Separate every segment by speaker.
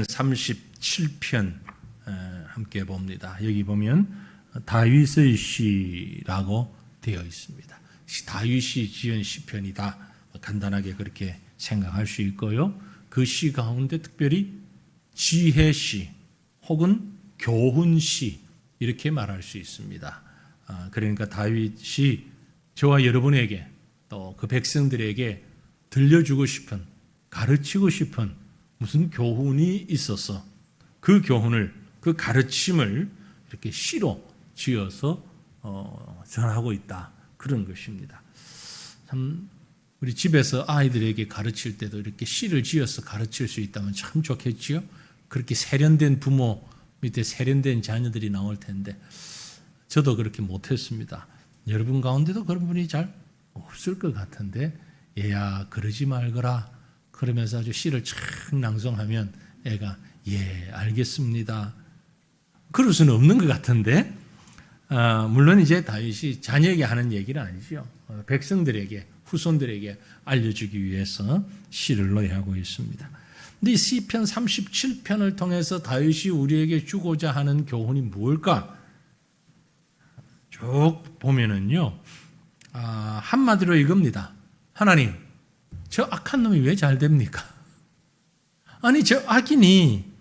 Speaker 1: 37편 함께 봅니다. 여기 보면 다윗의 시라고 되어 있습니다. 다윗이 지은 시편이다. 간단하게 그렇게 생각할 수 있고요. 그 시 가운데 특별히 지혜시 혹은 교훈시 이렇게 말할 수 있습니다. 그러니까 다윗이 저와 여러분에게 또 그 백성들에게 들려주고 싶은, 가르치고 싶은 무슨 교훈이 있어서 그 교훈을, 그 가르침을 이렇게 시로 지어서 전하고 있다. 그런 것입니다. 참 우리 집에서 아이들에게 가르칠 때도 이렇게 시를 지어서 가르칠 수 있다면 참 좋겠지요. 그렇게 세련된 부모 밑에 세련된 자녀들이 나올 텐데 저도 그렇게 못했습니다. 여러분 가운데도 그런 분이 잘 없을 것 같은데, 얘야 그러지 말거라 그러면서 아주 시를 착 낭송하면 애가 예 알겠습니다 그럴 수는 없는 것 같은데, 물론 이제 다윗이 자녀에게 하는 얘기는 아니죠. 백성들에게, 후손들에게 알려주기 위해서 시를 노래하고 있습니다. 근데 이 시편 37편을 통해서 다윗이 우리에게 주고자 하는 교훈이 뭘까? 쭉 보면은요, 한마디로 이겁니다. 하나님, 저 악한 놈이 왜 잘 됩니까? 아니, 저 악인이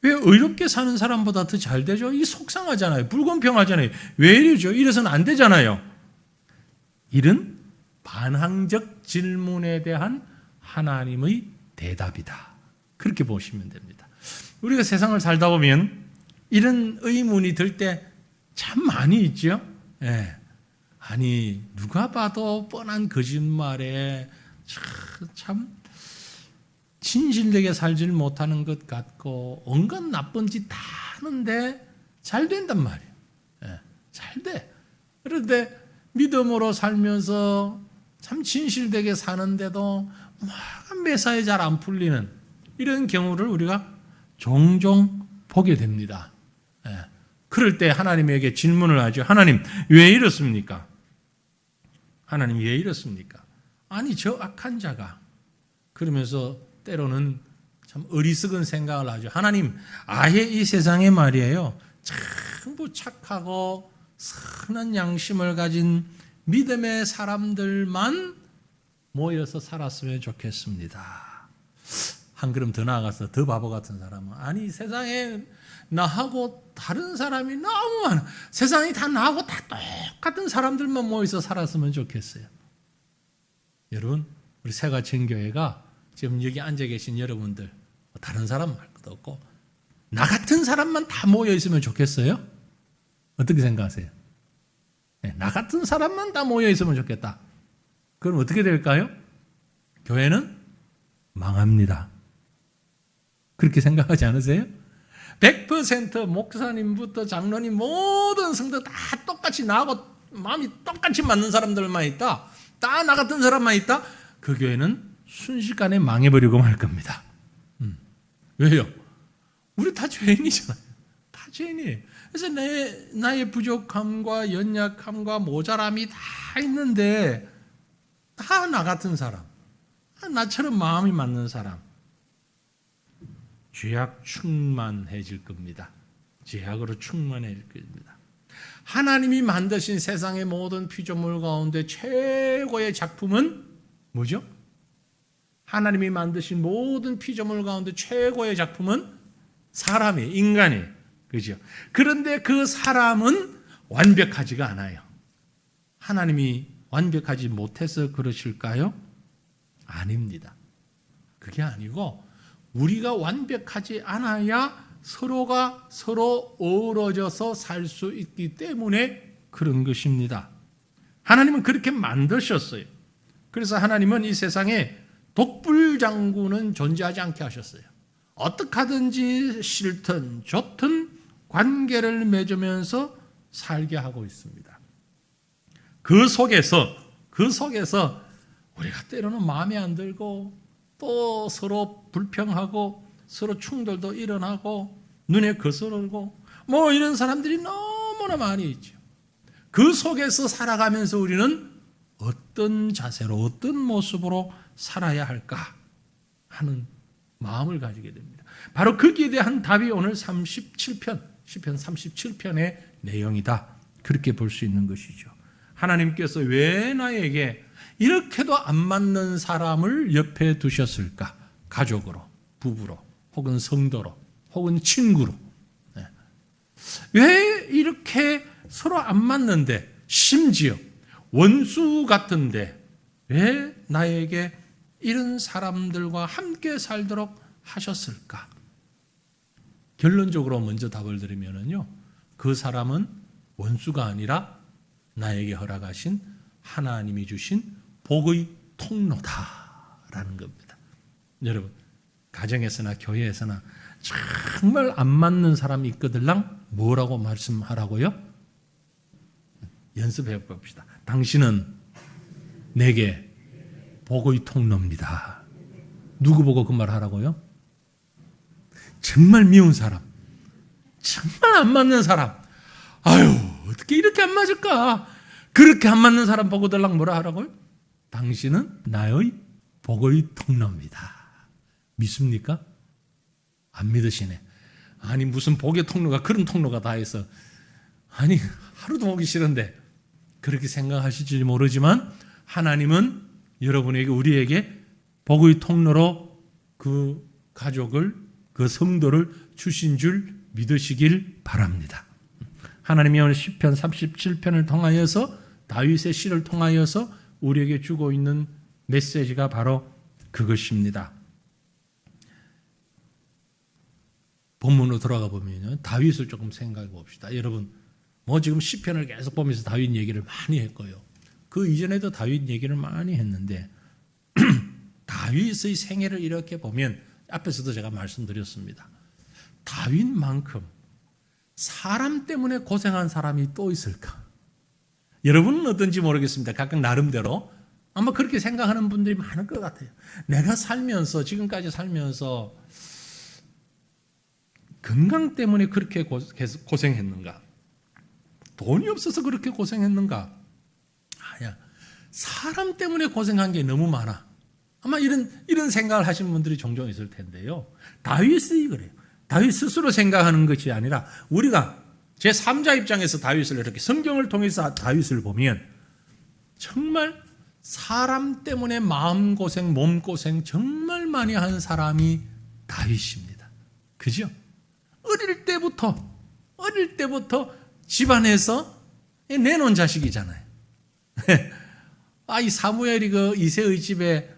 Speaker 1: 왜 의롭게 사는 사람보다 더 잘 되죠? 이 속상하잖아요. 불공평하잖아요. 왜 이러죠? 이래서는 안 되잖아요. 이런 반항적 질문에 대한 하나님의 대답이다. 그렇게 보시면 됩니다. 우리가 세상을 살다 보면 이런 의문이 들 때 참 많이 있죠. 예. 아니, 누가 봐도 뻔한 거짓말에 참 진실되게 살질 못하는 것 같고 온갖 나쁜 짓 다 하는데 잘 된단 말이에요. 예, 잘 돼. 그런데 믿음으로 살면서 참 진실되게 사는데도 막 매사에 잘 안 풀리는 이런 경우를 우리가 종종 보게 됩니다. 예, 그럴 때 하나님에게 질문을 하죠. 하나님, 왜 이렇습니까? 하나님, 왜 이렇습니까? 아니, 저 악한 자가. 그러면서 때로는 참 어리석은 생각을 하죠. 하나님, 아예 이 세상에 말이에요, 전부 착하고 선한 양심을 가진 믿음의 사람들만 모여서 살았으면 좋겠습니다. 한 걸음 더 나아가서 더 바보 같은 사람은, 아니, 세상에 나하고 다른 사람이 너무 많아. 세상이 다 나하고 다 똑같은 사람들만 모여서 살았으면 좋겠어요. 여러분, 우리 새가천교회가 지금 여기 앉아 계신 여러분들, 다른 사람 말 것도 없고 나 같은 사람만 다 모여 있으면 좋겠어요? 어떻게 생각하세요? 네, 나 같은 사람만 다 모여 있으면 좋겠다. 그럼 어떻게 될까요? 교회는 망합니다. 그렇게 생각하지 않으세요? 100% 목사님부터 장로님 모든 성도 다 똑같이 나하고 마음이 똑같이 맞는 사람들만 있다. 다 나 같은 사람만 있다. 그 교회는 순식간에 망해버리고 말 겁니다. 왜요? 우리 다 죄인이잖아요. 다 죄인이에요. 그래서 나의 부족함과 연약함과 모자람이 다 있는데 다 나 같은 사람, 나처럼 마음이 맞는 사람, 죄악 충만해질 겁니다. 죄악으로 충만해질 겁니다. 하나님이 만드신 세상의 모든 피조물 가운데 최고의 작품은 뭐죠? 하나님이 만드신 모든 피조물 가운데 최고의 작품은 사람이에요. 인간이에요. 그죠? 그런데 그 사람은 완벽하지가 않아요. 하나님이 완벽하지 못해서 그러실까요? 아닙니다. 그게 아니고 우리가 완벽하지 않아야 서로가 서로 어우러져서 살 수 있기 때문에 그런 것입니다. 하나님은 그렇게 만드셨어요. 그래서 하나님은 이 세상에 독불장군은 존재하지 않게 하셨어요. 어떻게 하든지 싫든 좋든 관계를 맺으면서 살게 하고 있습니다. 그 속에서 우리가 때로는 마음에 안 들고 또 서로 불평하고 서로 충돌도 일어나고 눈에 거스르고 뭐 이런 사람들이 너무나 많이 있죠. 그 속에서 살아가면서 우리는 어떤 자세로 어떤 모습으로 살아야 할까 하는 마음을 가지게 됩니다. 바로 거기에 대한 답이 오늘 37편, 시편 37편의 내용이다. 그렇게 볼 수 있는 것이죠. 하나님께서 왜 나에게 이렇게도 안 맞는 사람을 옆에 두셨을까? 가족으로, 부부로, 혹은 성도로, 혹은 친구로. 왜 이렇게 서로 안 맞는데, 심지어 원수 같은데 왜 나에게 이런 사람들과 함께 살도록 하셨을까? 결론적으로 먼저 답을 드리면요, 그 사람은 원수가 아니라 나에게 허락하신 하나님이 주신 복의 통로다라는 겁니다. 여러분, 가정에서나 교회에서나 정말 안 맞는 사람이 있거들랑 뭐라고 말씀하라고요? 연습해 봅시다. 당신은 내게 복의 통로입니다. 누구 보고 그 말 하라고요? 정말 미운 사람, 정말 안 맞는 사람, 아유 어떻게 이렇게 안 맞을까? 그렇게 안 맞는 사람 보고들랑 뭐라 하라고요? 당신은 나의 복의 통로입니다. 믿습니까? 안 믿으시네. 아니 무슨 복의 통로가 그런 통로가 다 있어. 아니 하루도 보기 싫은데 그렇게 생각하실지 모르지만 하나님은 여러분에게, 우리에게 복의 통로로 그 가족을, 그 성도를 주신 줄 믿으시길 바랍니다. 하나님이 오늘 시편 37편을 통하여서, 다윗의 시를 통하여서 우리에게 주고 있는 메시지가 바로 그것입니다. 본문으로 돌아가 보면 다윗을 조금 생각해 봅시다. 여러분, 지금 시편을 계속 보면서 다윗 얘기를 많이 했고요. 그 이전에도 다윗 얘기를 많이 했는데 다윗의 생애를 이렇게 보면, 앞에서도 제가 말씀드렸습니다. 다윗만큼 사람 때문에 고생한 사람이 또 있을까? 여러분은 어떤지 모르겠습니다. 각각 나름대로 아마 그렇게 생각하는 분들이 많을 것 같아요. 내가 살면서, 지금까지 살면서 건강 때문에 그렇게 고생했는가? 돈이 없어서 그렇게 고생했는가? 아니야. 사람 때문에 고생한 게 너무 많아. 아마 이런 생각을 하시는 분들이 종종 있을 텐데요. 다윗이 그래요. 다윗 스스로 생각하는 것이 아니라, 우리가 제3자 입장에서 다윗을, 이렇게 성경을 통해서 다윗을 보면 정말 사람 때문에 마음고생, 몸고생 정말 많이 한 사람이 다윗입니다. 그죠? 어릴 때부터 집안에서 내놓은 자식이잖아요. 이 사무엘이 그 이새의 집에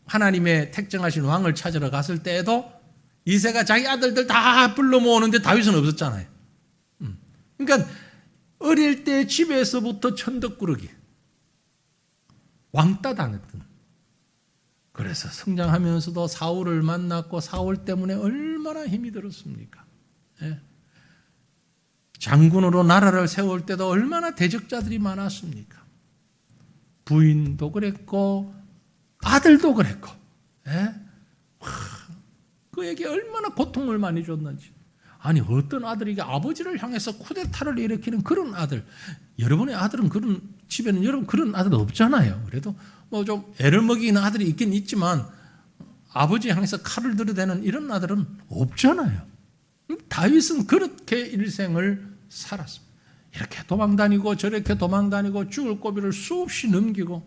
Speaker 1: 하나님의 택정하신 왕을 찾으러 갔을 때에도 이새가 자기 아들들 다 불러 모으는데 다윗은 없었잖아요. 그러니까 어릴 때 집에서부터 천덕꾸러기, 왕따 당했던. 그래서 성장하면서도 사울을 만났고, 사울 때문에 얼마나 힘이 들었습니까? 예. 장군으로 나라를 세울 때도 얼마나 대적자들이 많았습니까? 부인도 그랬고 아들도 그랬고, 예? 그에게 얼마나 고통을 많이 줬는지. 아니 어떤 아들이 아버지를 향해서 쿠데타를 일으키는 그런 아들, 여러분의 아들은 그런 집에는 여러분 그런 아들 없잖아요. 그래도 좀 애를 먹이는 아들이 있긴 있지만 아버지 향해서 칼을 들이대는 이런 아들은 없잖아요. 다윗은 그렇게 일생을 살았습니다. 이렇게 도망다니고 저렇게 도망다니고 죽을 고비를 수없이 넘기고,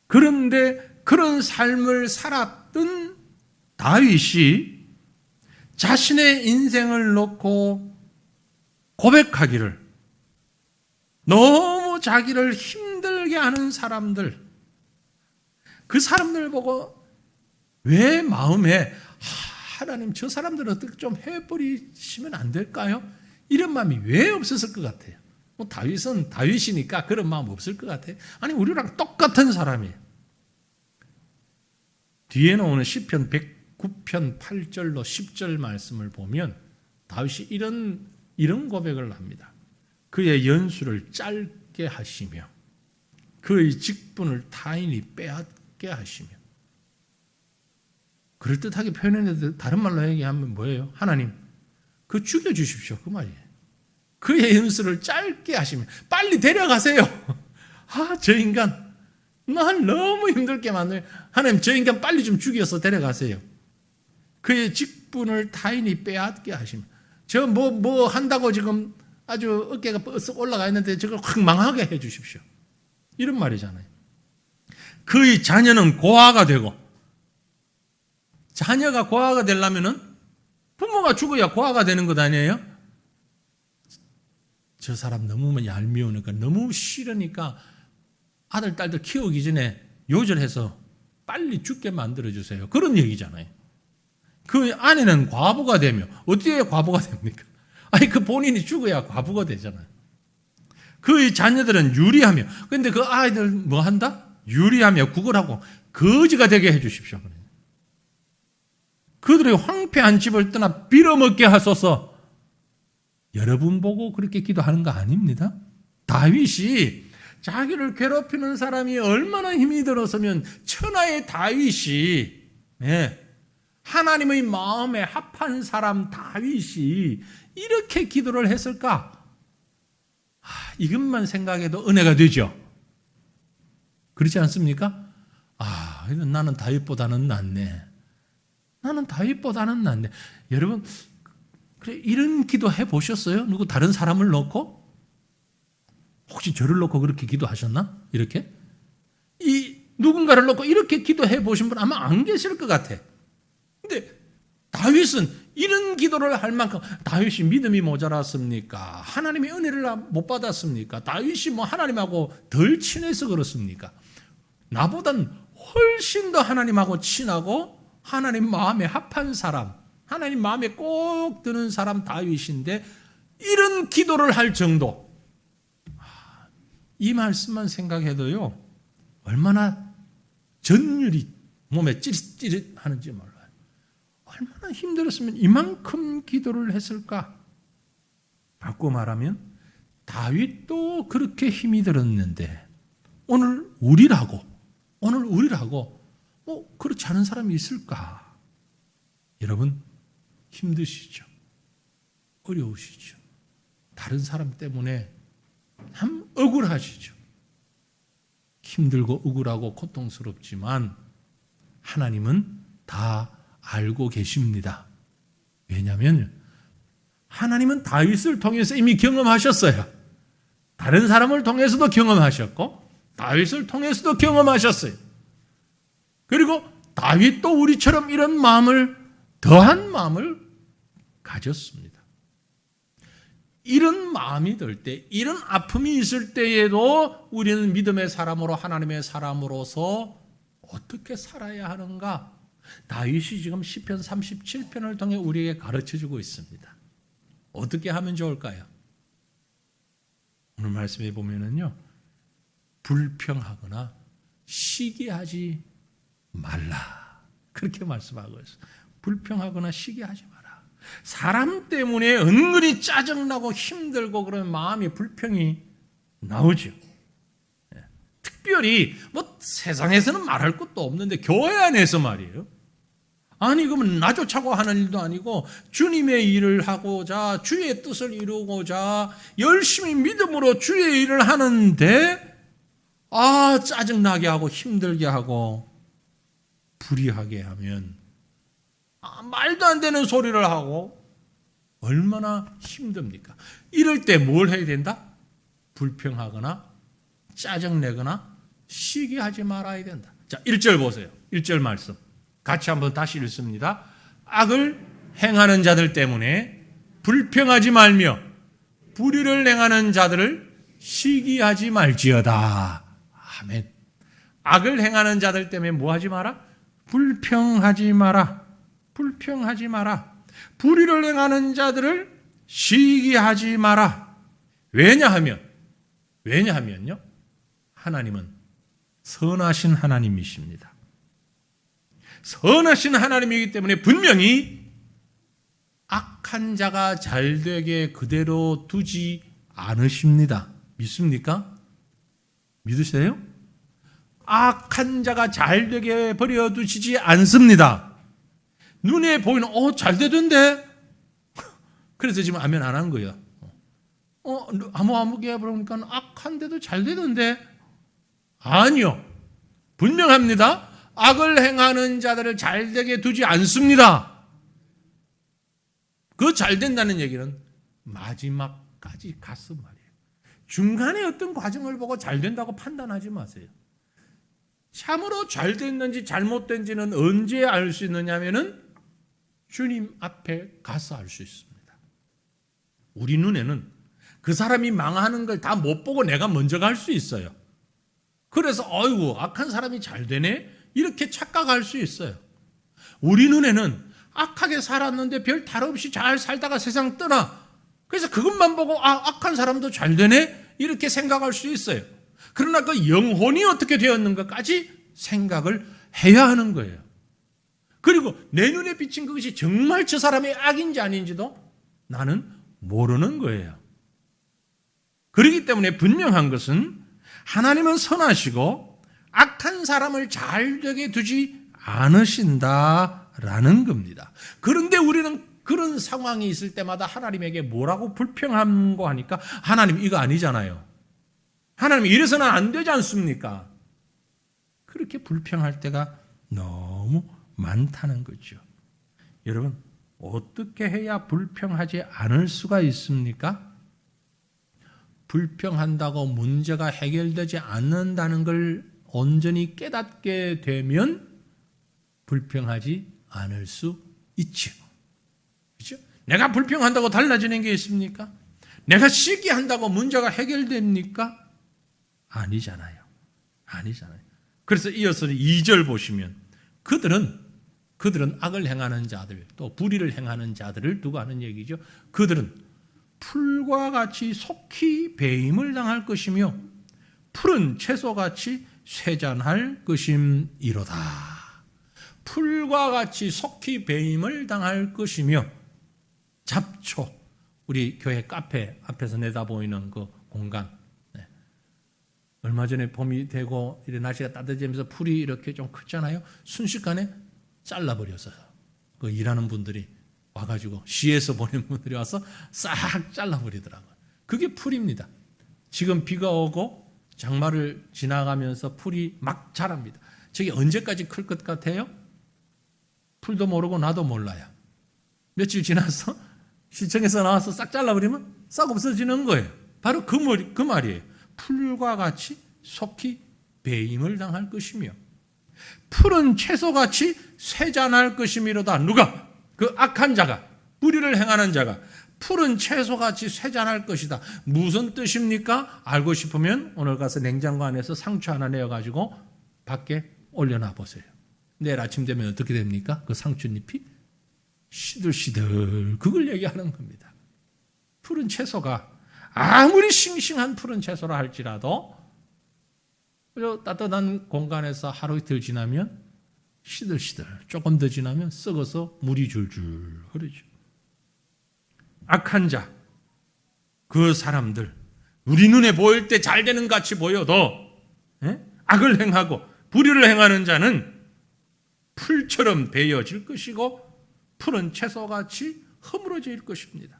Speaker 1: 그런데 그런 삶을 살았던 다윗이 자신의 인생을 놓고 고백하기를, 너무 자기를 힘들게 하는 사람들, 그 사람들 보고 왜 마음에 하나님 저 사람들 어떻게 좀 해버리시면 안 될까요? 이런 마음이 왜 없었을 것 같아요? 다윗은 다윗이니까 그런 마음 없을 것 같아요. 아니 우리랑 똑같은 사람이에요. 뒤에 나오는 시편 109편 8절로 10절 말씀을 보면 다윗이 이런 고백을 합니다. 그의 연수를 짧게 하시며 그의 직분을 타인이 빼앗게 하시며. 그럴듯하게 표현했는데 다른 말로 얘기하면 뭐예요? 하나님, 그 죽여주십시오. 그 말이에요. 그의 연수를 짧게 하시며 빨리 데려가세요. 저 인간 날 너무 힘들게 만드는 하나님 저 인간 빨리 좀 죽여서 데려가세요. 그의 직분을 타인이 빼앗게 하시면 저 뭐 한다고 지금 아주 어깨가 뻗썩 올라가 있는데 저걸 확 망하게 해 주십시오. 이런 말이잖아요. 그의 자녀는 고아가 되고 자녀가 고아가 되려면은 부모가 죽어야 고아가 되는 것 아니에요? 저 사람 너무 얄미우니까 너무 싫으니까 아들 딸들 키우기 전에 요절해서 빨리 죽게 만들어주세요. 그런 얘기잖아요. 그 아내는 과부가 되며 어떻게 과부가 됩니까? 아니 그 본인이 죽어야 과부가 되잖아요. 그의 자녀들은 유리하며 근데 그 아이들 뭐 한다? 유리하며 구걸하고 거지가 되게 해 주십시오. 그들의 황폐한 집을 떠나 빌어먹게 하소서. 여러분 보고 그렇게 기도하는 거 아닙니다. 다윗이 자기를 괴롭히는 사람이 얼마나 힘이 들었으면 천하의 다윗이 하나님의 마음에 합한 사람 다윗이 이렇게 기도를 했을까? 이것만 생각해도 은혜가 되죠. 그렇지 않습니까? 나는 다윗보다는 낫네. 나는 다윗보다는 낫네. 여러분, 그래 이런 기도 해보셨어요? 누구 다른 사람을 놓고? 혹시 저를 놓고 그렇게 기도하셨나? 이렇게? 누군가를 놓고 이렇게 기도해 보신 분 아마 안 계실 것 같아. 근데 다윗은 이런 기도를 할 만큼 다윗이 믿음이 모자랐습니까? 하나님의 은혜를 못 받았습니까? 다윗이 뭐 하나님하고 덜 친해서 그렇습니까? 나보단 훨씬 더 하나님하고 친하고 하나님 마음에 합한 사람, 하나님 마음에 꼭 드는 사람 다윗인데 이런 기도를 할 정도. 이 말씀만 생각해도요 얼마나 전율이 몸에 찌릿찌릿하는지 몰라요. 얼마나 힘들었으면 이만큼 기도를 했을까? 바꿔 말하면 다윗도 그렇게 힘이 들었는데 오늘 우리라고 그렇지 않은 사람이 있을까? 여러분 힘드시죠? 어려우시죠? 다른 사람 때문에 참 억울하시죠? 힘들고 억울하고 고통스럽지만 하나님은 다 알고 계십니다. 왜냐하면 하나님은 다윗을 통해서 이미 경험하셨어요. 다른 사람을 통해서도 경험하셨고 다윗을 통해서도 경험하셨어요. 그리고 다윗도 우리처럼 이런 마음을 더한 마음을 가졌습니다. 이런 마음이 들 때, 이런 아픔이 있을 때에도 우리는 믿음의 사람으로 하나님의 사람으로서 어떻게 살아야 하는가? 다윗이 지금 시편 37편을 통해 우리에게 가르쳐주고 있습니다. 어떻게 하면 좋을까요? 오늘 말씀해 보면은요, 불평하거나 시기하지 말라. 그렇게 말씀하고 있어요. 불평하거나 시기하지 마라. 사람 때문에 은근히 짜증나고 힘들고 그런 마음이 불평이 나오죠. 특별히 뭐 세상에서는 말할 것도 없는데 교회 안에서 말이에요. 아니 그러면 나조차고 하는 일도 아니고 주님의 일을 하고자 주의 뜻을 이루고자 열심히 믿음으로 주의 일을 하는데 짜증나게 하고 힘들게 하고 불의하게 하면 말도 안 되는 소리를 하고 얼마나 힘듭니까? 이럴 때 뭘 해야 된다? 불평하거나 짜증내거나 시기하지 말아야 된다. 자, 1절 보세요. 1절 말씀. 같이 한번 다시 읽습니다. 악을 행하는 자들 때문에 불평하지 말며 불의를 행하는 자들을 시기하지 말지어다. 아멘. 악을 행하는 자들 때문에 뭐 하지 마라? 불평하지 마라. 불평하지 마라. 불의를 행하는 자들을 시기하지 마라. 왜냐하면요. 하나님은 선하신 하나님이십니다. 선하신 하나님이기 때문에 분명히 악한 자가 잘되게 그대로 두지 않으십니다. 믿습니까? 믿으세요? 악한 자가 잘되게 버려두시지 않습니다. 눈에 보이는 잘되던데? 그래서 지금 아멘 안 한 거예요. 아무개 보니까 악한데도 잘되던데? 아니요. 분명합니다. 악을 행하는 자들을 잘되게 두지 않습니다. 그 잘된다는 얘기는 마지막까지 갔어 말이에요. 중간에 어떤 과정을 보고 잘된다고 판단하지 마세요. 참으로 잘됐는지 잘못된지는 언제 알 수 있느냐면은 주님 앞에 가서 알 수 있습니다. 우리 눈에는 그 사람이 망하는 걸 다 못 보고 내가 먼저 갈 수 있어요. 그래서 어이구 악한 사람이 잘 되네 이렇게 착각할 수 있어요. 우리 눈에는 악하게 살았는데 별 탈 없이 잘 살다가 세상 떠나. 그래서 그것만 보고 악한 사람도 잘 되네 이렇게 생각할 수 있어요. 그러나 그 영혼이 어떻게 되었는가까지 생각을 해야 하는 거예요. 그리고 내 눈에 비친 그것이 정말 저 사람의 악인지 아닌지도 나는 모르는 거예요. 그렇기 때문에 분명한 것은 하나님은 선하시고 악한 사람을 잘 되게 두지 않으신다라는 겁니다. 그런데 우리는 그런 상황이 있을 때마다 하나님에게 뭐라고 불평하고 하니까 하나님 이거 아니잖아요. 하나님 이래서는 안 되지 않습니까? 그렇게 불평할 때가 너무 많다는 거죠. 여러분 어떻게 해야 불평하지 않을 수가 있습니까? 불평한다고 문제가 해결되지 않는다는 걸 온전히 깨닫게 되면 불평하지 않을 수 있죠. 그렇죠? 내가 불평한다고 달라지는 게 있습니까? 내가 시기한다고 문제가 해결됩니까? 아니잖아요. 아니잖아요. 그래서 이어서 2절 보시면 그들은 악을 행하는 자들 또 불의를 행하는 자들을 두고 하는 얘기죠. 그들은 풀과 같이 속히 배임을 당할 것이며 풀은 채소같이 쇠잔할 것임이로다. 풀과 같이 속히 배임을 당할 것이며 잡초 우리 교회 카페 앞에서 내다보이는 그 공간 얼마 전에 봄이 되고 이런 날씨가 따뜻해지면서 풀이 이렇게 좀 크잖아요. 순식간에 잘라버려서 그 일하는 분들이 와가지고 시에서 보낸 분들이 와서 싹 잘라버리더라고요. 그게 풀입니다. 지금 비가 오고 장마를 지나가면서 풀이 막 자랍니다. 저게 언제까지 클 것 같아요? 풀도 모르고 나도 몰라요. 며칠 지나서 시청에서 나와서 싹 잘라버리면 싹 없어지는 거예요. 바로 그 말이에요. 풀과 같이 속히 배임을 당할 것이며 풀은 채소같이 쇠잔할 것이미로다. 누가? 그 악한 자가, 불의를 행하는 자가 풀은 채소같이 쇠잔할 것이다. 무슨 뜻입니까? 알고 싶으면 오늘 가서 냉장고 안에서 상추 하나 내어가지고 밖에 올려놔 보세요. 내일 아침 되면 어떻게 됩니까? 그 상추잎이 시들시들 그걸 얘기하는 겁니다. 푸른 채소가 아무리 싱싱한 푸른 채소라 할지라도 따뜻한 공간에서 하루 이틀 지나면 시들시들 조금 더 지나면 썩어서 물이 줄줄 흐르죠. 악한 자, 그 사람들 우리 눈에 보일 때 잘 되는 같이 보여도 악을 행하고 불의를 행하는 자는 풀처럼 베어질 것이고 푸른 채소같이 허물어질 것입니다.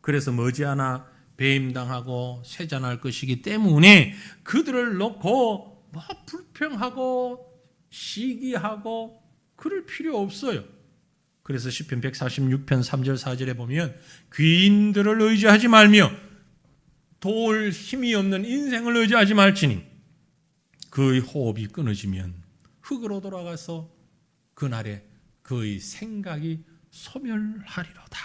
Speaker 1: 그래서 머지않아 배임당하고 쇠잔할 것이기 때문에 그들을 놓고 불평하고 시기하고 그럴 필요 없어요. 그래서 시편 146편 3절 4절에 보면 귀인들을 의지하지 말며 도울 힘이 없는 인생을 의지하지 말지니 그의 호흡이 끊어지면 흙으로 돌아가서 그날에 그의 생각이 소멸하리로다.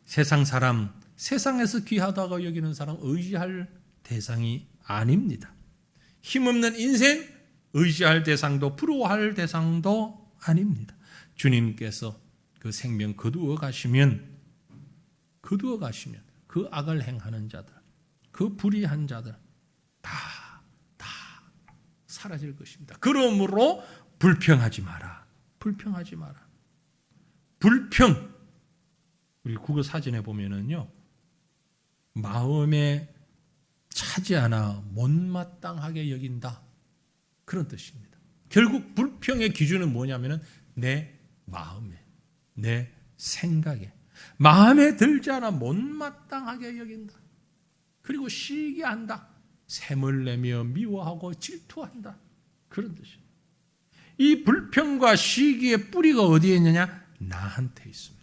Speaker 1: 세상 사람, 세상에서 귀하다고 여기는 사람 의지할 대상이 아닙니다. 힘없는 인생 의지할 대상도 부러워할 대상도 아닙니다. 주님께서 그 생명 거두어 가시면 그 악을 행하는 자들, 그 불의한 자들 다 사라질 것입니다. 그러므로 불평하지 마라. 불평하지 마라. 불평. 우리 국어 사전에 보면은요, 마음에 차지 않아 못마땅하게 여긴다. 그런 뜻입니다. 결국 불평의 기준은 뭐냐면은 내 마음에, 내 생각에, 마음에 들지 않아 못마땅하게 여긴다. 그리고 시기한다. 샘을 내며 미워하고 질투한다. 그런 뜻이에요. 이 불평과 시기의 뿌리가 어디에 있느냐? 나한테 있습니다.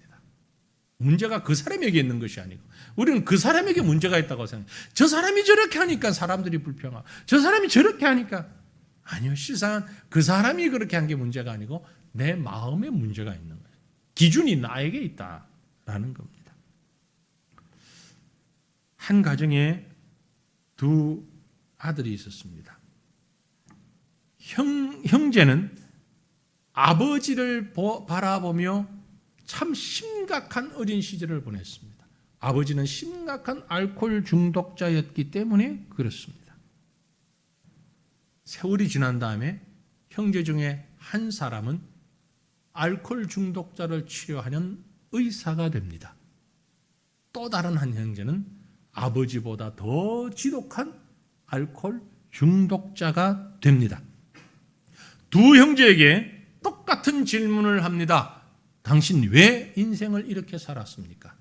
Speaker 1: 문제가 그 사람에게 있는 것이 아니고 우리는 그 사람에게 문제가 있다고 생각해요. 저 사람이 저렇게 하니까 사람들이 불평하고 저 사람이 저렇게 하니까 아니요. 실상은 그 사람이 그렇게 한 게 문제가 아니고 내 마음에 문제가 있는 거예요. 기준이 나에게 있다라는 겁니다. 한 가정에 두 아들이 있었습니다. 형제는 아버지를 바라보며 참 심각한 어린 시절을 보냈습니다. 아버지는 심각한 알코올 중독자였기 때문에 그렇습니다. 세월이 지난 다음에 형제 중에 한 사람은 알코올 중독자를 치료하는 의사가 됩니다. 또 다른 한 형제는 아버지보다 더 지독한 알코올 중독자가 됩니다. 두 형제에게 똑같은 질문을 합니다. 당신 왜 인생을 이렇게 살았습니까?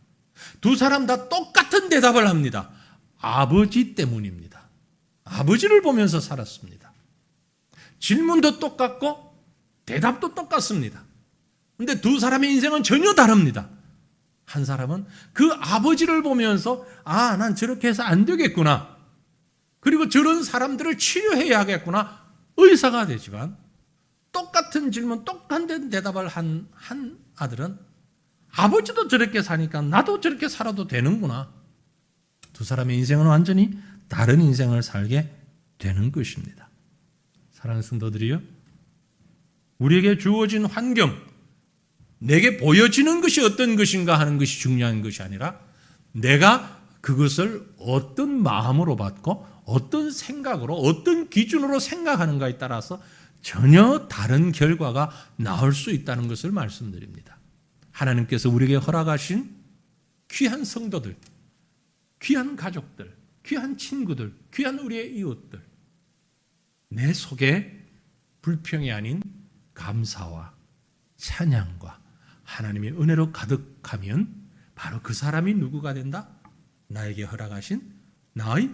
Speaker 1: 두 사람 다 똑같은 대답을 합니다. 아버지 때문입니다. 아버지를 보면서 살았습니다. 질문도 똑같고 대답도 똑같습니다. 그런데 두 사람의 인생은 전혀 다릅니다. 한 사람은 그 아버지를 보면서 난 저렇게 해서 안 되겠구나. 그리고 저런 사람들을 치료해야겠구나. 의사가 되지만 똑같은 질문, 똑같은 대답을 한 아들은 아버지도 저렇게 사니까 나도 저렇게 살아도 되는구나. 두 사람의 인생은 완전히 다른 인생을 살게 되는 것입니다. 사랑하는 성도들이요, 우리에게 주어진 환경, 내게 보여지는 것이 어떤 것인가 하는 것이 중요한 것이 아니라 내가 그것을 어떤 마음으로 받고 어떤 생각으로 어떤 기준으로 생각하는가에 따라서 전혀 다른 결과가 나올 수 있다는 것을 말씀드립니다. 하나님께서 우리에게 허락하신 귀한 성도들, 귀한 가족들, 귀한 친구들, 귀한 우리의 이웃들, 내 속에 불평이 아닌 감사와 찬양과 하나님의 은혜로 가득하면 바로 그 사람이 누구가 된다? 나에게 허락하신 나의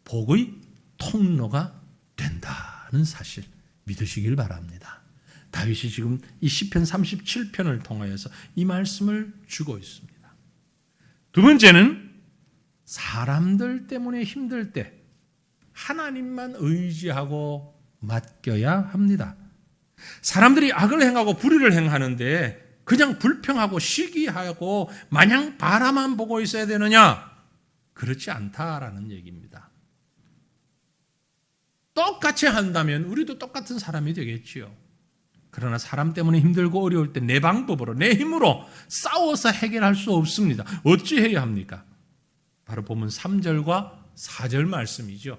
Speaker 1: 복의 통로가 된다는 사실 믿으시길 바랍니다. 다윗이 지금 이 시편 37편을 통하여서 이 말씀을 주고 있습니다. 두 번째는 사람들 때문에 힘들 때 하나님만 의지하고 맡겨야 합니다. 사람들이 악을 행하고 불의를 행하는데 그냥 불평하고 시기하고 마냥 바라만 보고 있어야 되느냐? 그렇지 않다라는 얘기입니다. 똑같이 한다면 우리도 똑같은 사람이 되겠지요. 그러나 사람 때문에 힘들고 어려울 때 내 방법으로, 내 힘으로 싸워서 해결할 수 없습니다. 어찌해야 합니까? 바로 본문 3절과 4절 말씀이죠.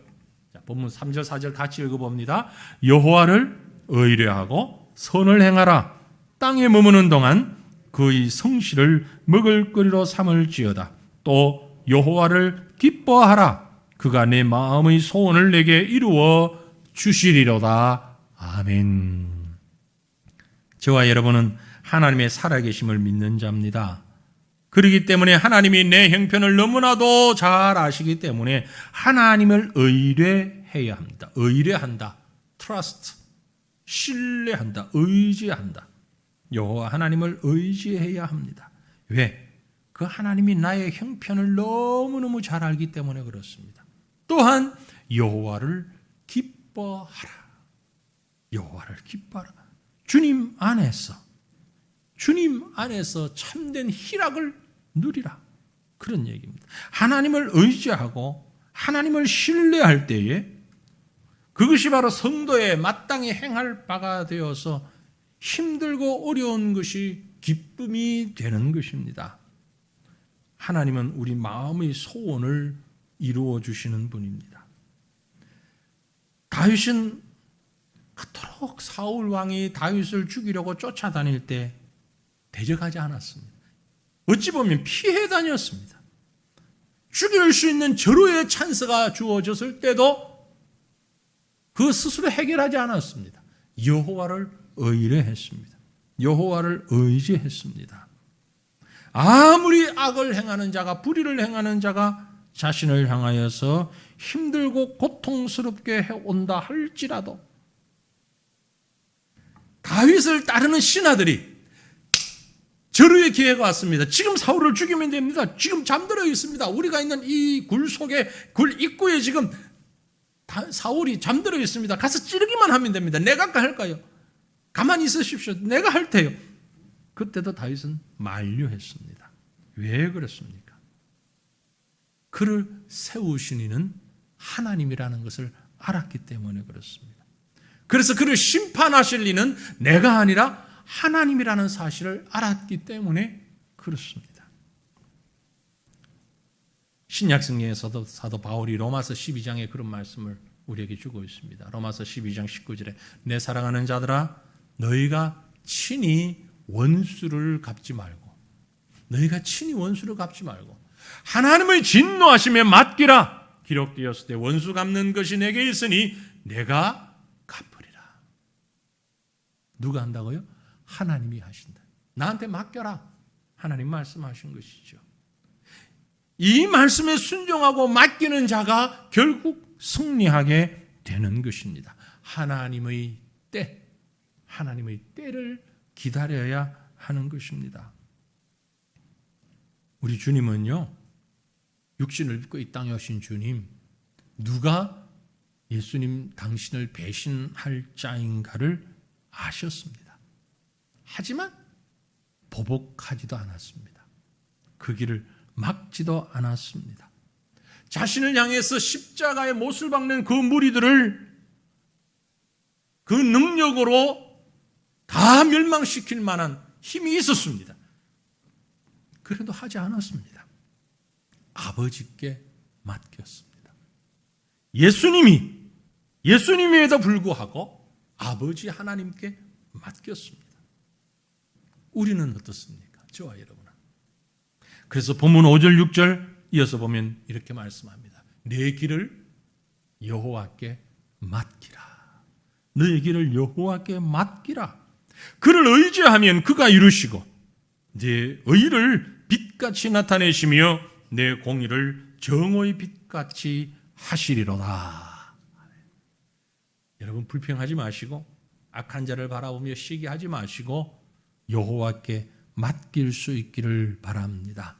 Speaker 1: 자, 본문 3절, 4절 같이 읽어봅니다. 여호와를 의뢰하고 선을 행하라. 땅에 머무는 동안 그의 성실을 먹을거리로 삼을지어다. 또 여호와를 기뻐하라. 그가 내 마음의 소원을 내게 이루어 주시리로다. 아멘. 저와 여러분은 하나님의 살아계심을 믿는 자입니다. 그렇기 때문에 하나님이 내 형편을 너무나도 잘 아시기 때문에 하나님을 의뢰해야 합니다. 의뢰한다. trust. 신뢰한다. 의지한다. 여호와 하나님을 의지해야 합니다. 왜? 그 하나님이 나의 형편을 너무너무 잘 알기 때문에 그렇습니다. 또한 여호와를 기뻐하라. 여호와를 기뻐하라. 주님 안에서 참된 희락을 누리라. 그런 얘기입니다. 하나님을 의지하고 하나님을 신뢰할 때에 그것이 바로 성도의 마땅히 행할 바가 되어서 힘들고 어려운 것이 기쁨이 되는 것입니다. 하나님은 우리 마음의 소원을 이루어 주시는 분입니다. 다윗은 그토록 사울 왕이 다윗을 죽이려고 쫓아다닐 때 대적하지 않았습니다. 어찌 보면 피해 다녔습니다. 죽일 수 있는 절호의 찬스가 주어졌을 때도 그 스스로 해결하지 않았습니다. 여호와를 의뢰했습니다. 여호와를 의지했습니다. 아무리 악을 행하는 자가, 불의를 행하는 자가 자신을 향하여서 힘들고 고통스럽게 해온다 할지라도 다윗을 따르는 신하들이 절호의 기회가 왔습니다. 지금 사울을 죽이면 됩니다. 지금 잠들어 있습니다. 우리가 있는 이 굴 속에, 굴 입구에 지금 사울이 잠들어 있습니다. 가서 찌르기만 하면 됩니다. 내가 할까요? 가만히 있으십시오. 내가 할 테요. 그때도 다윗은 만류했습니다. 왜 그랬습니까? 그를 세우신 이는 하나님이라는 것을 알았기 때문에 그렇습니다. 그래서 그를 심판하실 이는 내가 아니라 하나님이라는 사실을 알았기 때문에 그렇습니다. 신약성경에서도 사도 바울이 로마서 12장에 그런 말씀을 우리에게 주고 있습니다. 로마서 12장 19절에 내 사랑하는 자들아 너희가 친히 원수를 갚지 말고 하나님의 진노하심에 맡기라. 기록되었을 때 원수 갚는 것이 내게 있으니 내가 갚으리라. 누가 한다고요? 하나님이 하신다. 나한테 맡겨라. 하나님 말씀하신 것이죠. 이 말씀에 순종하고 맡기는 자가 결국 승리하게 되는 것입니다. 하나님의 때를 기다려야 하는 것입니다. 우리 주님은요, 육신을 입고 이 땅에 오신 주님, 누가 예수님 당신을 배신할 자인가를 아셨습니다. 하지만 보복하지도 않았습니다. 그 길을 막지도 않았습니다. 자신을 향해서 십자가의 못을 박는 그 무리들을 그 능력으로 다 멸망시킬 만한 힘이 있었습니다. 그래도 하지 않았습니다. 아버지께 맡겼습니다. 예수님에도 불구하고 아버지 하나님께 맡겼습니다. 우리는 어떻습니까? 저와 여러분은. 그래서 본문 5절 6절 이어서 보면 이렇게 말씀합니다. 내 길을 여호와께 맡기라. 너의 길을 여호와께 맡기라. 그를 의지하면 그가 이루시고 내 의를 빛같이 나타내시며 내 공의를 정오의 빛같이 하시리로다. 여러분 불평하지 마시고 악한 자를 바라보며 시기하지 마시고 여호와께 맡길 수 있기를 바랍니다.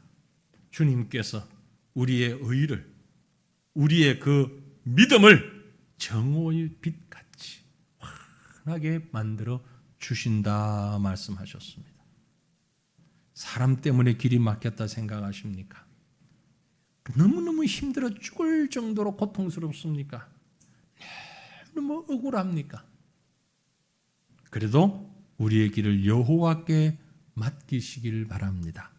Speaker 1: 주님께서 우리의 의를, 우리의 그 믿음을 정오의 빛같이 환하게 만들어 주신다 말씀하셨습니다. 사람 때문에 길이 막혔다 생각하십니까? 너무너무 힘들어 죽을 정도로 고통스럽습니까? 너무 억울합니까? 그래도 우리의 길을 여호와께 맡기시길 바랍니다.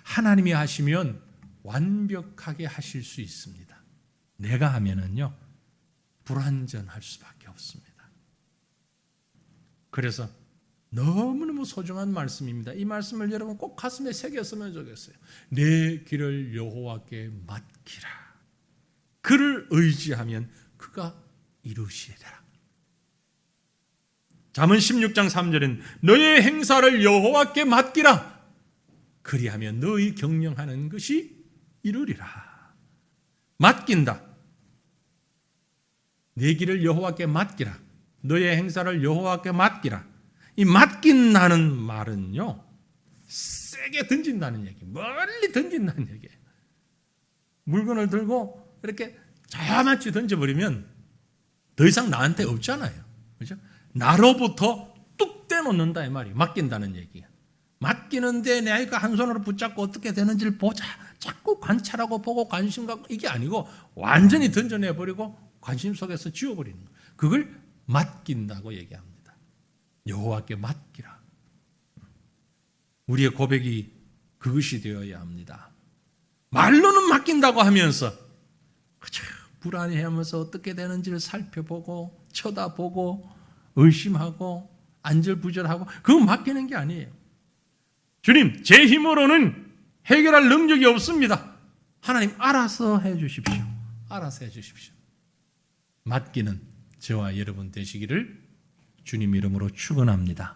Speaker 1: 하나님이 하시면 완벽하게 하실 수 있습니다. 내가 하면은요, 불완전할 수밖에 없습니다. 그래서 너무너무 소중한 말씀입니다. 이 말씀을 여러분 꼭 가슴에 새겼으면 좋겠어요. 내 길을 여호와께 맡기라. 그를 의지하면 그가 이루시리라. 잠언 16장 3절은 너의 행사를 여호와께 맡기라. 그리하면 너의 경영하는 것이 이루리라. 맡긴다. 내 길을 여호와께 맡기라. 너의 행사를 여호와께 맡기라. 이 맡긴다는 말은요, 세게 던진다는 얘기, 멀리 던진다는 얘기예요. 물건을 들고 이렇게 자마치 던져버리면 더 이상 나한테 없잖아요. 그렇죠? 나로부터 뚝 떼놓는다 이 말이에요. 맡긴다는 얘기예요. 맡기는데 내가 한 손으로 붙잡고 어떻게 되는지를 보자. 자꾸 관찰하고 보고 관심 갖고 이게 아니고 완전히 던져내버리고 관심 속에서 지워버리는 거예요. 그걸 맡긴다고 얘기합니다. 여호와께 맡기라. 우리의 고백이 그것이 되어야 합니다. 말로는 맡긴다고 하면서 그저 불안해하면서 어떻게 되는지를 살펴보고 쳐다보고 의심하고 안절부절하고 그거 맡기는 게 아니에요. 주님, 제 힘으로는 해결할 능력이 없습니다. 하나님 알아서 해 주십시오. 알아서 해 주십시오. 맡기는 저와 여러분 되시기를 주님 이름으로 축원합니다.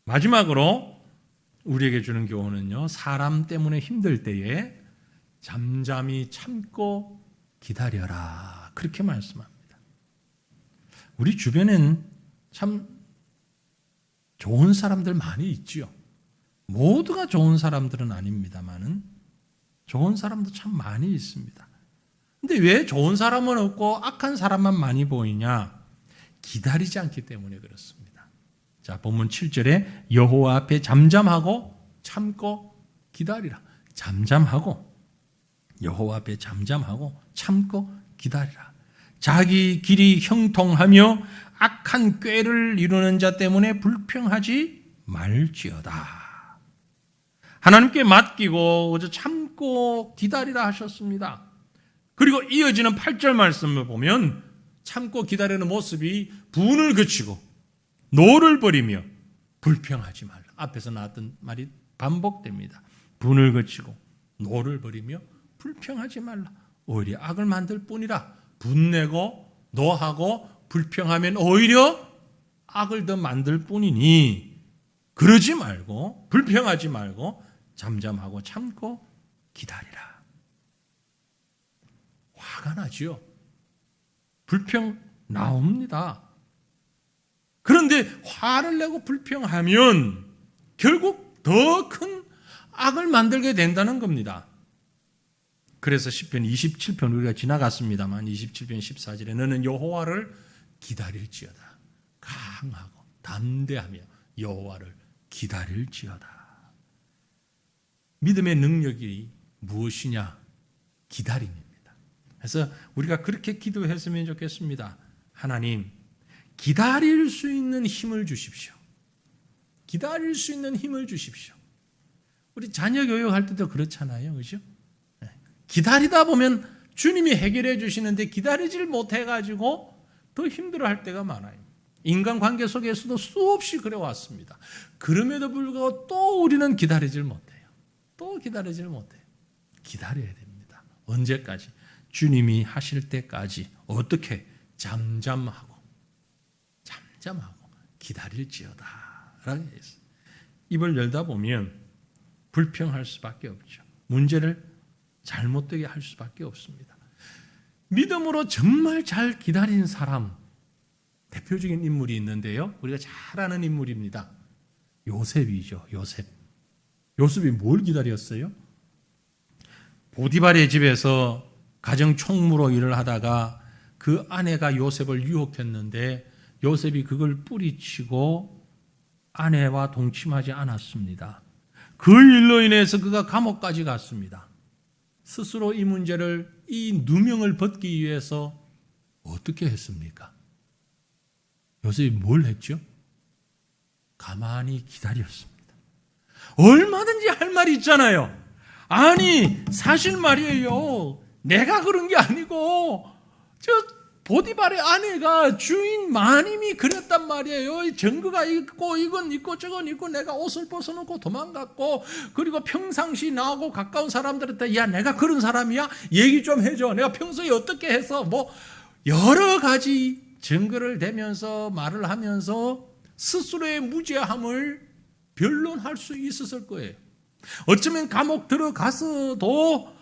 Speaker 1: 마지막으로 우리에게 주는 교훈은요, 사람 때문에 힘들 때에 잠잠히 참고 기다려라. 그렇게 말씀합니다. 우리 주변엔 참 좋은 사람들 많이 있지요. 모두가 좋은 사람들은 아닙니다만은 좋은 사람도 참 많이 있습니다. 근데 왜 좋은 사람은 없고 악한 사람만 많이 보이냐? 기다리지 않기 때문에 그렇습니다. 자, 본문 7절에 여호와 앞에 잠잠하고 참고 기다리라. 잠잠하고 여호와 앞에 잠잠하고 참고 기다리라. 자기 길이 형통하며 악한 꾀를 이루는 자 때문에 불평하지 말지어다. 하나님께 맡기고 참고 기다리라 하셨습니다. 그리고 이어지는 8절 말씀을 보면 참고 기다리는 모습이 분을 그치고 노를 버리며 불평하지 말라. 앞에서 나왔던 말이 반복됩니다. 분을 그치고 노를 버리며 불평하지 말라. 오히려 악을 만들 뿐이라. 분내고 노하고 불평하면 오히려 악을 더 만들 뿐이니 그러지 말고 불평하지 말고 잠잠하고 참고 기다리라. 화가 나지요. 불평 나옵니다. 그런데 화를 내고 불평하면 결국 더 큰 악을 만들게 된다는 겁니다. 그래서 시편 27편 우리가 지나갔습니다만 27편 14절에 너는 여호와를 기다릴지어다. 강하고 담대하며 여호와를 기다릴지어다. 믿음의 능력이 무엇이냐? 기다림입니다. 그래서 우리가 그렇게 기도했으면 좋겠습니다. 하나님, 기다릴 수 있는 힘을 주십시오. 기다릴 수 있는 힘을 주십시오. 우리 자녀 교육할 때도 그렇잖아요. 그죠? 기다리다 보면 주님이 해결해 주시는데 기다리질 못해가지고 더 힘들어할 때가 많아요. 인간관계 속에서도 수없이 그래왔습니다. 그럼에도 불구하고 또 우리는 기다리질 못해요. 또 기다리질 못해요. 기다려야 됩니다. 언제까지? 주님이 하실 때까지. 어떻게? 잠잠하고 기다릴지어다 라고 했어요. 입을 열다 보면 불평할 수밖에 없죠. 문제를 잘못되게 할 수밖에 없습니다. 믿음으로 정말 잘 기다린 사람, 대표적인 인물이 있는데요. 우리가 잘 아는 인물입니다. 요셉이죠. 요셉이 뭘 기다렸어요? 보디발의 집에서 가정 총무로 일을 하다가 그 아내가 요셉을 유혹했는데 요셉이 그걸 뿌리치고 아내와 동침하지 않았습니다. 그 일로 인해서 그가 감옥까지 갔습니다. 스스로 이 문제를, 이 누명을 벗기 위해서 어떻게 했습니까? 요셉이 뭘 했죠? 가만히 기다렸습니다. 얼마든지 할 말이 있잖아요. 아니, 사실 말이에요. 내가 그런 게 아니고 저 보디발의 아내가 주인 마님이 그랬단 말이에요. 증거가 있고 이건 있고 저건 있고 내가 옷을 벗어놓고 도망갔고 그리고 평상시 나하고 가까운 사람들한테 야 내가 그런 사람이야? 얘기 좀 해줘. 내가 평소에 어떻게 해서 뭐 여러 가지 증거를 대면서 말을 하면서 스스로의 무죄함을 변론할 수 있었을 거예요. 어쩌면 감옥 들어가서도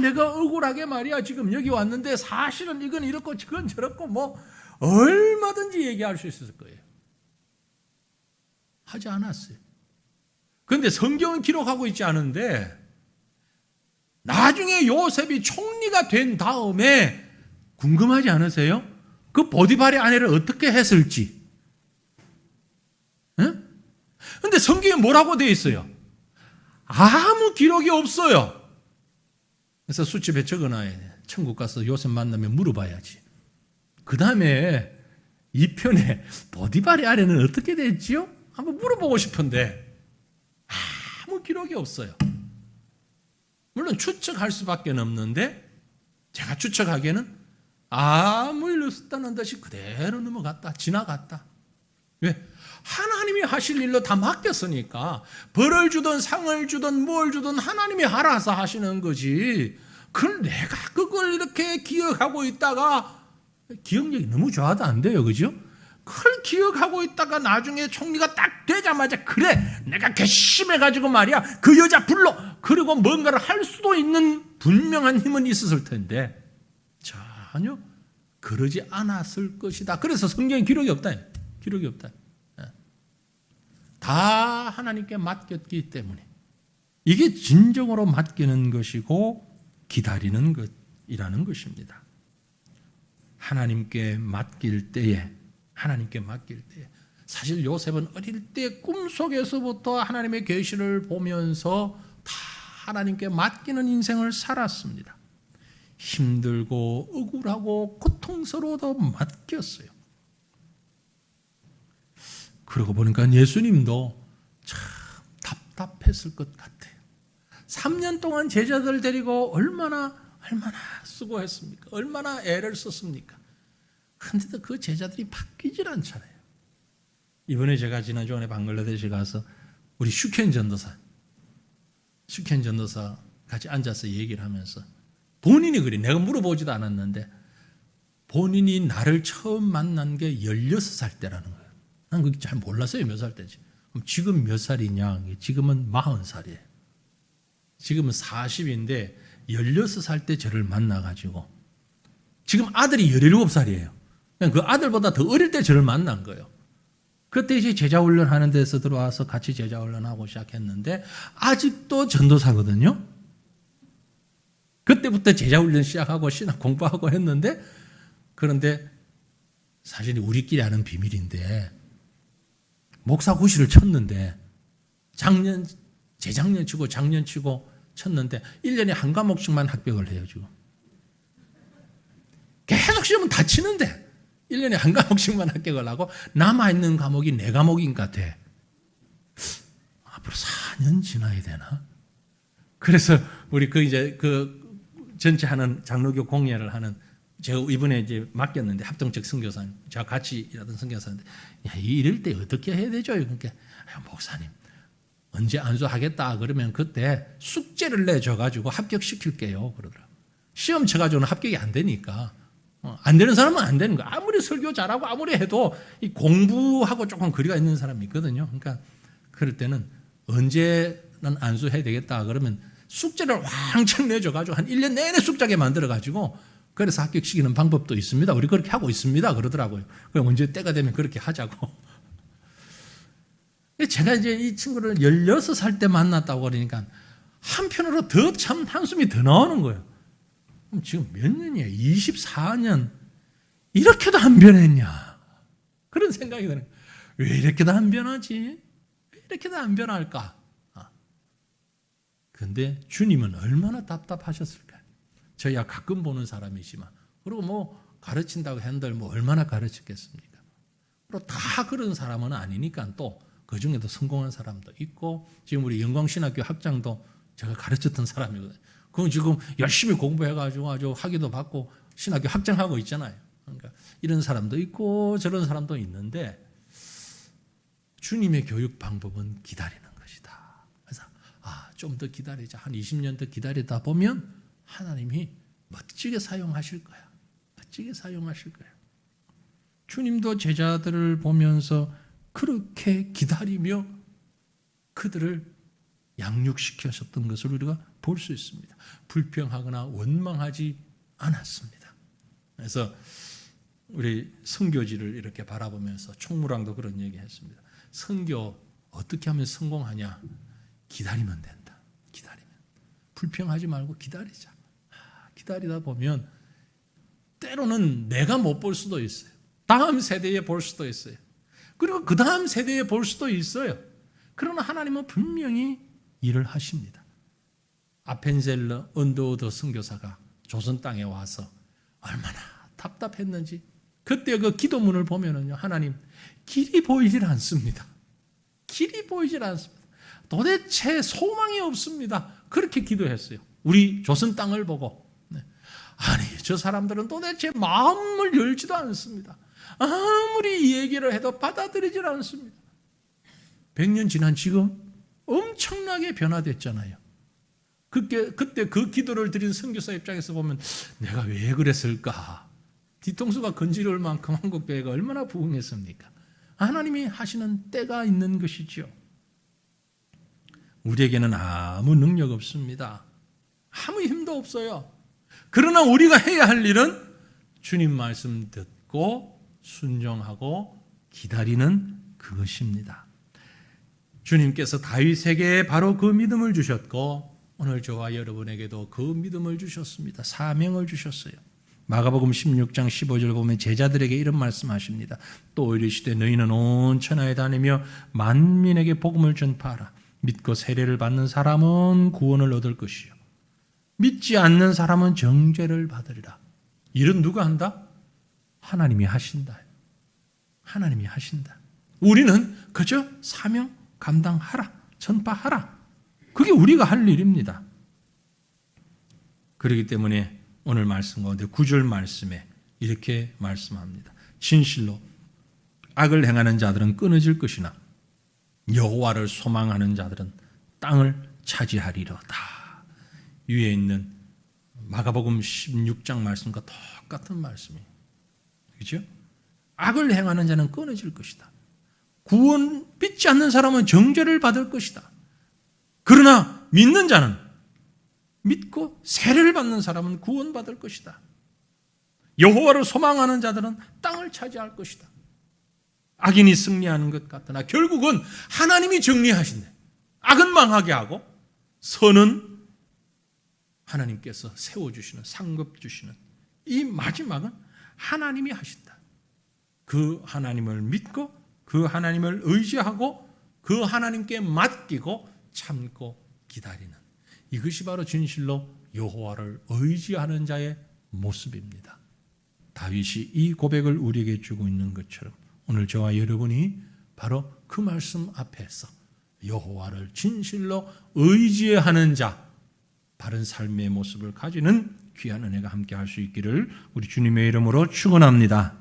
Speaker 1: 내가 억울하게 말이야 지금 여기 왔는데 사실은 이건 이렇고 그건 저렇고 뭐 얼마든지 얘기할 수 있었을 거예요. 하지 않았어요. 그런데 성경은 기록하고 있지 않은데 나중에 요셉이 총리가 된 다음에 궁금하지 않으세요? 그 보디발의 아내를 어떻게 했을지. 그런데 성경에 뭐라고 되어 있어요? 아무 기록이 없어요. 그래서 수첩에 적어놔야 돼. 천국 가서 요셉 만나면 물어봐야지. 그 다음에 이 편에 보디발의 아내는 어떻게 됐지요? 한번 물어보고 싶은데 아무 기록이 없어요. 물론 추측할 수밖에 없는데 제가 추측하기에는 아무 일 없었다는 듯이 그대로 넘어갔다. 지나갔다. 왜? 하나님이 하실 일로 다 맡겼으니까 벌을 주든 상을 주든 뭘 주든 하나님이 알아서 하시는 거지. 그걸 내가 그걸 이렇게 기억하고 있다가 기억력이 너무 좋아도 안 돼요. 그죠? 그걸 기억하고 있다가 나중에 총리가 딱 되자마자 그래 내가 괘씸해가지고 말이야 그 여자 불러 그리고 뭔가를 할 수도 있는 분명한 힘은 있었을 텐데 전혀 그러지 않았을 것이다. 그래서 성경에 기록이 없다. 기록이 없다. 다 하나님께 맡겼기 때문에 이게 진정으로 맡기는 것이고 기다리는 것이라는 것입니다. 하나님께 맡길 때에 사실 요셉은 어릴 때 꿈속에서부터 하나님의 계시를 보면서 다 하나님께 맡기는 인생을 살았습니다. 힘들고 억울하고 고통스러워도 맡겼어요. 그러고 보니까 예수님도 참 답답했을 것 같아요. 3년 동안 제자들 데리고 얼마나 수고했습니까? 얼마나 애를 썼습니까? 그런데도 그 제자들이 바뀌질 않잖아요. 이번에 제가 지난주에 방글라데시 가서 우리 슈켄 전도사 같이 앉아서 얘기를 하면서 본인이 그래. 내가 물어보지도 않았는데 본인이 나를 처음 만난 게 16살 때라는 거예요. 난 그게 잘 몰랐어요. 몇 살 때지. 지금 몇 살이냐? 지금은 40살이에요. 지금은 40인데 16살 때 저를 만나가지고 지금 아들이 17살이에요. 그 아들보다 더 어릴 때 저를 만난 거예요. 그때 이제 제자훈련 하는 데서 들어와서 같이 제자훈련하고 시작했는데 아직도 전도사거든요. 그때부터 제자훈련 시작하고 신학 공부하고 했는데 그런데 사실 우리끼리 아는 비밀인데 목사 구실을 쳤는데 재작년 치고 작년 치고 쳤는데 1년에 한 과목씩만 합격을 해요 지금. 계속 시험은 다 치는데 1년에 한 과목씩만 합격을 하고 남아있는 과목이 4과목인 것 같아. 앞으로 4년 지나야 되나? 그래서 우리 전체 하는 장로교 공예를 하는 제가 이번에 이제 맡겼는데 합동적 선교사님, 제가 같이 일하던 선교사인데, 야, 이럴 때 어떻게 해야 되죠? 그러니까, 목사님, 언제 안수하겠다 그러면 그때 숙제를 내줘가지고 합격시킬게요. 그러더라고요. 시험 쳐가지고는 합격이 안 되니까. 안 되는 사람은 안 되는 거야. 아무리 설교 잘하고 아무리 해도 이 공부하고 조금 거리가 있는 사람이 있거든요. 그러니까 그럴 때는 언제는 안수해야 되겠다 그러면 숙제를 왕창 내줘가지고 한 1년 내내 숙제하게 만들어가지고 그래서 합격시키는 방법도 있습니다. 우리 그렇게 하고 있습니다. 그러더라고요. 그럼 언제 때가 되면 그렇게 하자고. 제가 이제 이 친구를 16살 때 만났다고 그러니까 한편으로 더 참 한숨이 더 나오는 거예요. 그럼 지금 몇 년이에요? 24년. 이렇게도 안 변했냐? 그런 생각이 드는 거예요. 왜 이렇게도 안 변하지? 왜 이렇게도 안 변할까? 그런데 주님은 얼마나 답답하셨을까요? 저희야 가끔 보는 사람이지만 그리고 가르친다고 한들 얼마나 가르쳤겠습니까? 그리고 다 그런 사람은 아니니까 또 그 중에도 성공한 사람도 있고 지금 우리 영광신학교 학장도 제가 가르쳤던 사람이거든요. 그건 지금 열심히 공부해가지고 아주 학위도 받고 신학교 학장하고 있잖아요. 그러니까 이런 사람도 있고 저런 사람도 있는데 주님의 교육 방법은 기다리는 것이다. 그래서 좀 더 기다리자. 한 20년 더 기다리다 보면 하나님이 멋지게 사용하실 거야. 멋지게 사용하실 거야. 주님도 제자들을 보면서 그렇게 기다리며 그들을 양육시키셨던 것을 우리가 볼 수 있습니다. 불평하거나 원망하지 않았습니다. 그래서 우리 선교지를 이렇게 바라보면서 총무랑도 그런 얘기 했습니다. 선교 어떻게 하면 성공하냐? 기다리면 된다. 기다리면. 불평하지 말고 기다리자. 기다리다 보면 때로는 내가 못 볼 수도 있어요. 다음 세대에 볼 수도 있어요. 그리고 그 다음 세대에 볼 수도 있어요. 그러나 하나님은 분명히 일을 하십니다. 아펜젤러 언더우드 선교사가 조선 땅에 와서 얼마나 답답했는지 그때 그 기도문을 보면은요, 하나님 길이 보이질 않습니다. 길이 보이질 않습니다. 도대체 소망이 없습니다. 그렇게 기도했어요. 우리 조선 땅을 보고. 아니, 저 사람들은 도대체 마음을 열지도 않습니다. 아무리 이 얘기를 해도 받아들이질 않습니다. 100년 지난 지금 엄청나게 변화됐잖아요. 그때 그 기도를 드린 선교사 입장에서 보면 내가 왜 그랬을까? 뒤통수가 건지러울 만큼 한국교회가 얼마나 부흥했습니까? 하나님이 하시는 때가 있는 것이죠. 우리에게는 아무 능력 없습니다. 아무 힘도 없어요. 그러나 우리가 해야 할 일은 주님 말씀 듣고 순종하고 기다리는 그것입니다. 주님께서 다윗에게 바로 그 믿음을 주셨고 오늘 저와 여러분에게도 그 믿음을 주셨습니다. 사명을 주셨어요. 마가복음 16장 15절 보면 제자들에게 이런 말씀하십니다. 또 이르시되 너희는 온 천하에 다니며 만민에게 복음을 전파하라. 믿고 세례를 받는 사람은 구원을 얻을 것이요 믿지 않는 사람은 정죄를 받으리라. 일은 누가 한다? 하나님이 하신다. 하나님이 하신다. 우리는 그저 사명 감당하라. 전파하라. 그게 우리가 할 일입니다. 그렇기 때문에 오늘 말씀 가운데 9절 말씀에 이렇게 말씀합니다. 진실로 악을 행하는 자들은 끊어질 것이나 여호와를 소망하는 자들은 땅을 차지하리로다. 위에 있는 마가복음 16장 말씀과 똑같은 말씀이에요. 그렇죠? 악을 행하는 자는 끊어질 것이다. 구원 믿지 않는 사람은 정죄를 받을 것이다. 그러나 믿는 자는 믿고 세례를 받는 사람은 구원받을 것이다. 여호와를 소망하는 자들은 땅을 차지할 것이다. 악인이 승리하는 것 같으나 결국은 하나님이 정리하신대. 악은 망하게 하고 선은 하나님께서 세워주시는, 상급 주시는 이 마지막은 하나님이 하신다. 그 하나님을 믿고 그 하나님을 의지하고 그 하나님께 맡기고 참고 기다리는 이것이 바로 진실로 여호와를 의지하는 자의 모습입니다. 다윗이 이 고백을 우리에게 주고 있는 것처럼 오늘 저와 여러분이 바로 그 말씀 앞에서 여호와를 진실로 의지하는 자, 바른 삶의 모습을 가지는 귀한 은혜가 함께 할 수 있기를 우리 주님의 이름으로 축원합니다.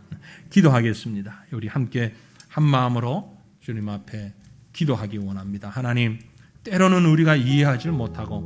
Speaker 1: 기도하겠습니다. 우리 함께 한 마음으로 주님 앞에 기도하기 원합니다. 하나님, 때로는 우리가 이해하지 못하고